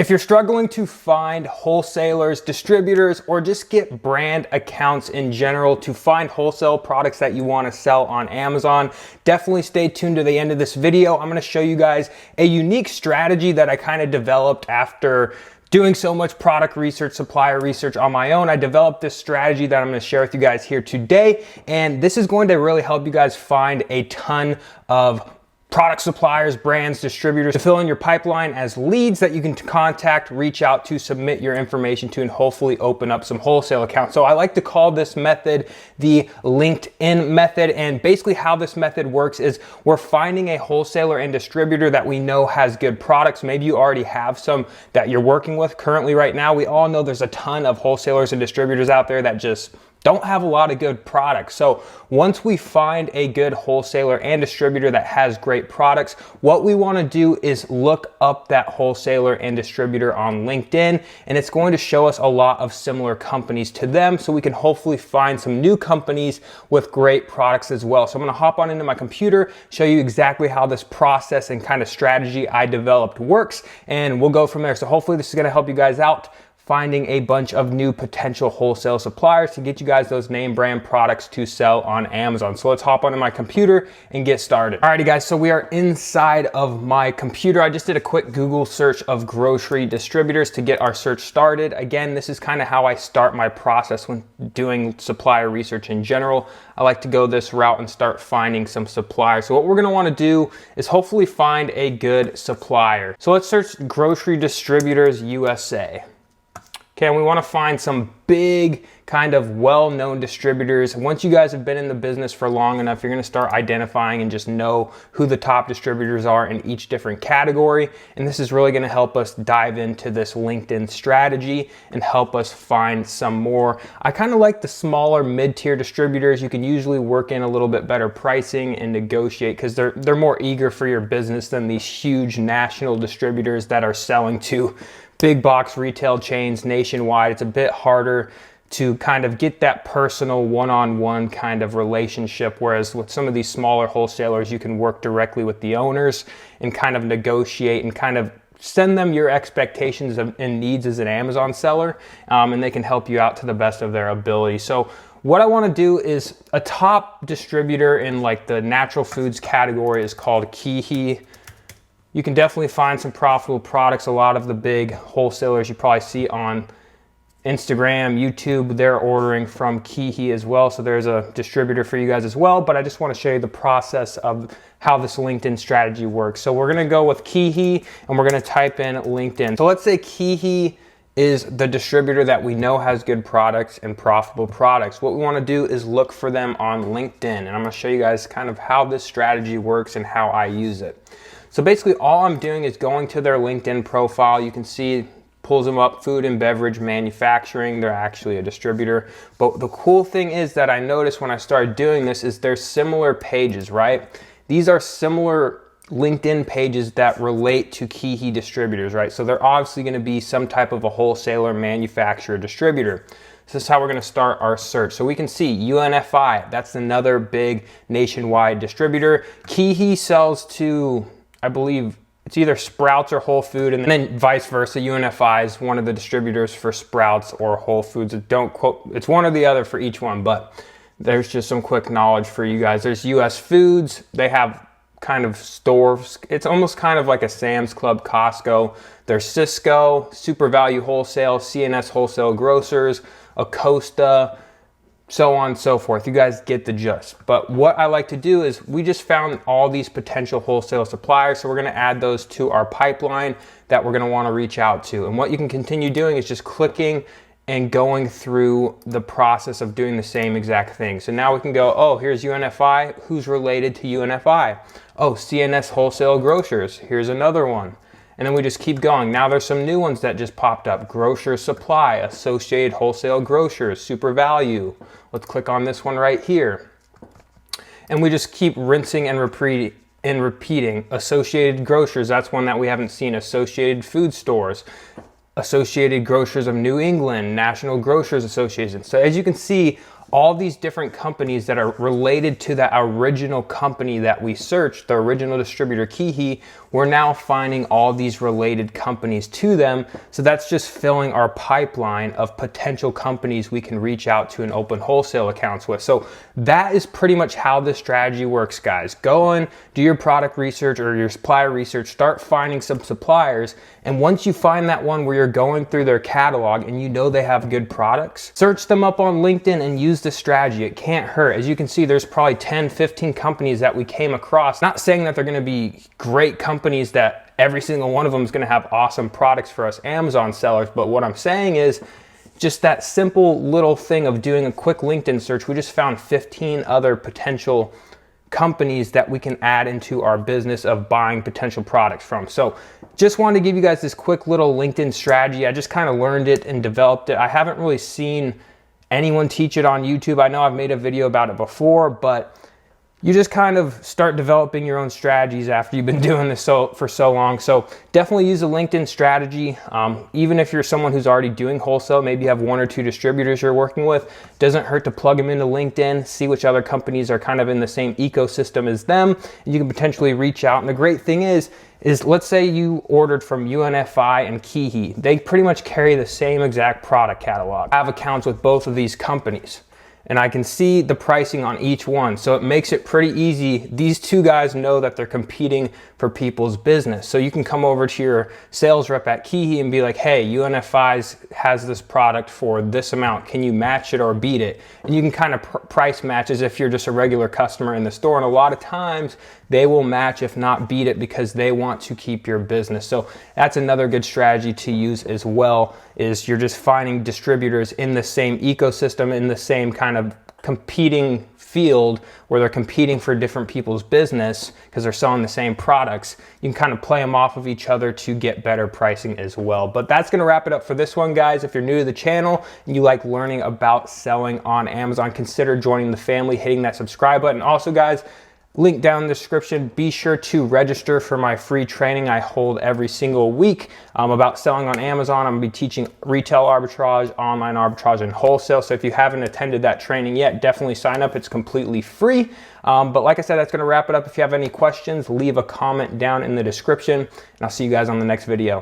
If you're struggling to find wholesalers, distributors, or just get brand accounts in general to find wholesale products that you want to sell on Amazon, definitely stay tuned to the end of this video. I'm going to show you guys a unique strategy that I kind of developed after doing so much product research, supplier research on my own. I developed this strategy that I'm going to share with you guys here today, and this is going to really help you guys find a ton of product suppliers, brands, distributors to fill in your pipeline as leads that you can contact, reach out to, submit your information to, and hopefully open up some wholesale accounts. So I like to call this method the LinkedIn method. And basically how this method works is we're finding a wholesaler and distributor that we know has good products. Maybe you already have some that you're working with currently right now. We all know there's a ton of wholesalers and distributors out there that just don't have a lot of good products. So once we find a good wholesaler and distributor that has great products, what we want to do is look up that wholesaler and distributor on LinkedIn, and it's going to show us a lot of similar companies to them, so we can hopefully find some new companies with great products as well. So I'm going to hop on into my computer, show you exactly how this process and kind of strategy I developed works, and we'll go from there. So hopefully this is going to help you guys out finding a bunch of new potential wholesale suppliers to get you guys those name brand products to sell on Amazon. So let's hop onto my computer and get started. Alrighty guys, so we are inside of my computer. I just did a quick Google search of grocery distributors to get our search started. Again, this is kind of how I start my process when doing supplier research in general. I like to go this route and start finding some suppliers. So what we're gonna wanna do is hopefully find a good supplier. So let's search grocery distributors USA. Okay, and we want to find some big kind of well-known distributors. Once you guys have been in the business for long enough, you're going to start identifying and just know who the top distributors are in each different category. And this is really going to help us dive into this LinkedIn strategy and help us find some more. I kind of like the smaller mid-tier distributors. You can usually work in a little bit better pricing and negotiate because they're more eager for your business than these huge national distributors that are selling to big box retail chains nationwide. It's a bit harder to kind of get that personal one-on-one kind of relationship, whereas with some of these smaller wholesalers, you can work directly with the owners and kind of negotiate and kind of send them your expectations and needs as an Amazon seller, and they can help you out to the best of their ability. So what I want to do is a top distributor in like the natural foods category is called KeHE. You can definitely find some profitable products. A lot of the big wholesalers you probably see on Instagram, YouTube, they're ordering from KeHE as well. So there's a distributor for you guys as well. But I just want to show you the process of how this LinkedIn strategy works. So we're going to go with KeHE and we're going to type in LinkedIn. So let's say KeHE is the distributor that we know has good products and profitable products. What we want to do is look for them on LinkedIn. And I'm going to show you guys kind of how this strategy works and how I use it. So basically all I'm doing is going to their LinkedIn profile. You can see pulls them up, food and beverage manufacturing. They're actually a distributor. But the cool thing is that I noticed when I started doing this is there's similar pages, right? These are similar LinkedIn pages that relate to KeHE distributors, right? So they're obviously going to be some type of a wholesaler, manufacturer, distributor. This is how we're going to start our search. So we can see UNFI, that's another big nationwide distributor. KeHE sells to, I believe it's either Sprouts or Whole Food, and then vice versa. UNFI is one of the distributors for Sprouts or Whole Foods. Don't quote, it's one or the other for each one, but there's just some quick knowledge for you guys. There's US Foods. They have kind of stores. It's almost kind of like a Sam's Club, Costco. There's Sysco, Super Value Wholesale, CNS Wholesale Grocers, Acosta, so on and so forth. You guys get the gist. But what I like to do is we just found all these potential wholesale suppliers. So we're going to add those to our pipeline that we're going to want to reach out to. And what you can continue doing is just clicking and going through the process of doing the same exact thing. So now we can go, oh, here's UNFI. Who's related to UNFI? Oh, CNS Wholesale Grocers. Here's another one. And then we just keep going. Now there's some new ones that just popped up. Grocer Supply, Associated Wholesale Grocers, Super Value. Let's click on this one right here. And we just keep rinsing and repeating. Associated Grocers, that's one that we haven't seen. Associated Food Stores, Associated Grocers of New England, National Grocers Association. So as you can see, all these different companies that are related to that original company that we searched, the original distributor KeyHe, we're now finding all these related companies to them. So that's just filling our pipeline of potential companies we can reach out to and open wholesale accounts with. So that is pretty much how this strategy works, guys. Go in, do your product research or your supplier research, start finding some suppliers. And once you find that one where you're going through their catalog and you know they have good products, search them up on LinkedIn and use the strategy. It can't hurt. As you can see, there's probably 10, 15 companies that we came across. Not saying that they're gonna be great companies that every single one of them is gonna have awesome products for us Amazon sellers, but what I'm saying is just that simple little thing of doing a quick LinkedIn search, we just found 15 other potential companies that we can add into our business of buying potential products from. So just wanted to give you guys this quick little LinkedIn strategy. I just kind of learned it and developed it. I haven't really seen anyone teach it on YouTube. I know I've made a video about it before, but you just kind of start developing your own strategies after you've been doing this for so long. So definitely use a LinkedIn strategy. Even if you're someone who's already doing wholesale, maybe you have 1 or 2 distributors you're working with, doesn't hurt to plug them into LinkedIn, see which other companies are kind of in the same ecosystem as them, and you can potentially reach out. And the great thing is let's say you ordered from UNFI and KeyHe. They pretty much carry the same exact product catalog. I have accounts with both of these companies, and I can see the pricing on each one. So it makes it pretty easy. These two guys know that they're competing for people's business. So you can come over to your sales rep at KeyHe and be like, hey, UNFI has this product for this amount. Can you match it or beat it? And you can kind of price match as if you're just a regular customer in the store. And a lot of times they will match, if not beat it, because they want to keep your business. So that's another good strategy to use as well, is you're just finding distributors in the same ecosystem, in the same kind of competing field where they're competing for different people's business because they're selling the same products. You can kind of play them off of each other to get better pricing as well. But that's gonna wrap it up for this one, guys. If you're new to the channel and you like learning about selling on Amazon, consider joining the family, hitting that subscribe button. Also, guys, link down in the description. Be sure to register for my free training I hold every single week about selling on Amazon. I'm gonna be teaching retail arbitrage, online arbitrage, and wholesale. So if you haven't attended that training yet, definitely sign up. It's completely free. But like I said, that's gonna wrap it up. If you have any questions, leave a comment down in the description, and I'll see you guys on the next video.